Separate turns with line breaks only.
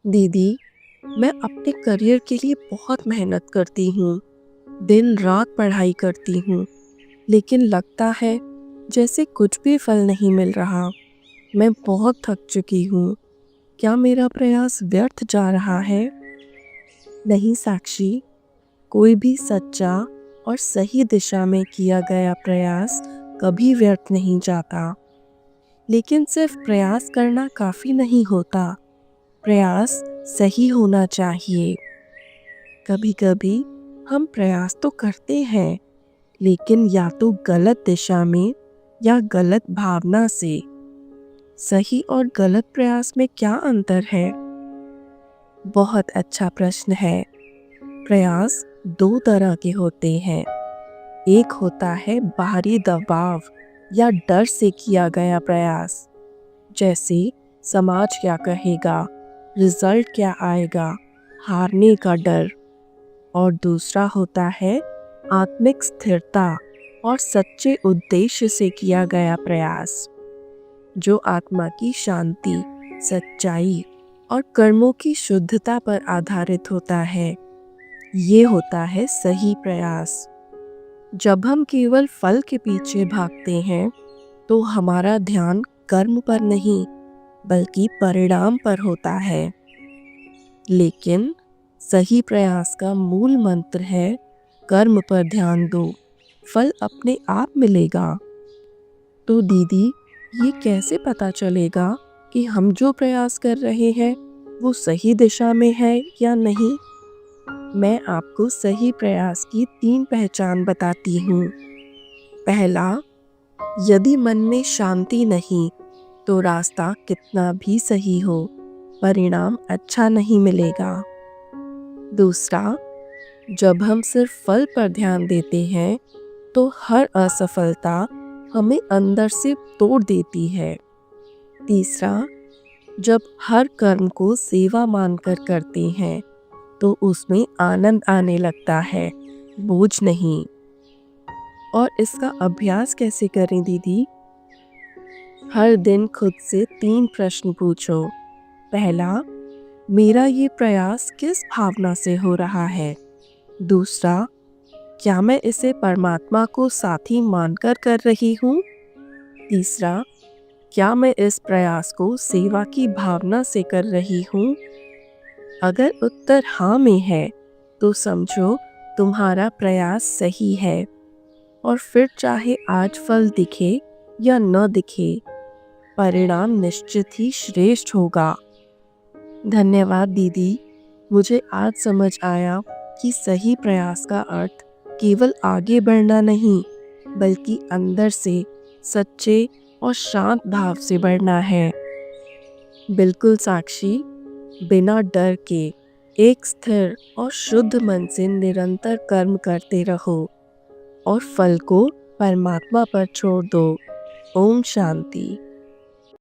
दीदी, मैं अपने करियर के लिए बहुत मेहनत करती हूँ, दिन रात पढ़ाई करती हूँ, लेकिन लगता है जैसे कुछ भी फल नहीं मिल रहा। मैं बहुत थक चुकी हूँ। क्या मेरा प्रयास व्यर्थ जा रहा है? नहीं साक्षी, कोई भी सच्चा और सही दिशा में किया गया प्रयास कभी व्यर्थ नहीं जाता। लेकिन सिर्फ प्रयास करना काफ़ी नहीं होता। प्रयास सही होना चाहिए। कभी-कभी हम प्रयास तो करते हैं, लेकिन या तो गलत दिशा में या गलत भावना से। सही और गलत प्रयास में क्या अंतर है? बहुत अच्छा प्रश्न है। प्रयास दो तरह के होते हैं। एक होता है बाहरी दबाव या डर से किया गया प्रयास, जैसे समाज क्या कहेगा, रिजल्ट क्या आएगा, हारने का डर। और दूसरा होता है आत्मिक स्थिरता और सच्चे उद्देश्य से किया गया प्रयास, जो आत्मा की शांति, सच्चाई और कर्मों की शुद्धता पर आधारित होता है। ये होता है सही प्रयास। जब हम केवल फल के पीछे भागते हैं, तो हमारा ध्यान कर्म पर नहीं, बल्कि परिणाम पर होता है। लेकिन सही प्रयास का मूल मंत्र है कर्म पर ध्यान दो, फल अपने आप मिलेगा। तो दीदी, ये कैसे पता चलेगा कि हम जो प्रयास कर रहे हैं वो सही दिशा में है या नहीं? मैं आपको सही प्रयास की 3 पहचान बताती हूँ। पहला, यदि मन में शांति नहीं, तो रास्ता कितना भी सही हो, परिणाम अच्छा नहीं मिलेगा। दूसरा, जब हम सिर्फ फल पर ध्यान देते हैं, तो हर असफलता हमें अंदर से तोड़ देती है। तीसरा, जब हर कर्म को सेवा मानकर करते हैं, तो उसमें आनंद आने लगता है, बोझ नहीं। और इसका अभ्यास कैसे करें दीदी? हर दिन खुद से 3 प्रश्न पूछो। पहला, मेरा ये प्रयास किस भावना से हो रहा है? दूसरा, क्या मैं इसे परमात्मा को साथी मानकर कर रही हूँ? तीसरा, क्या मैं इस प्रयास को सेवा की भावना से कर रही हूँ? अगर उत्तर हाँ में है, तो समझो तुम्हारा प्रयास सही है। और फिर चाहे आज फल दिखे या न दिखे, परिणाम निश्चित ही श्रेष्ठ होगा। धन्यवाद दीदी, मुझे आज समझ आया कि सही प्रयास का अर्थ केवल आगे बढ़ना नहीं, बल्कि अंदर से सच्चे और शांत भाव से बढ़ना है। बिल्कुल साक्षी, बिना डर के एक स्थिर और शुद्ध मन से निरंतर कर्म करते रहो और फल को परमात्मा पर छोड़ दो। ओम शांति।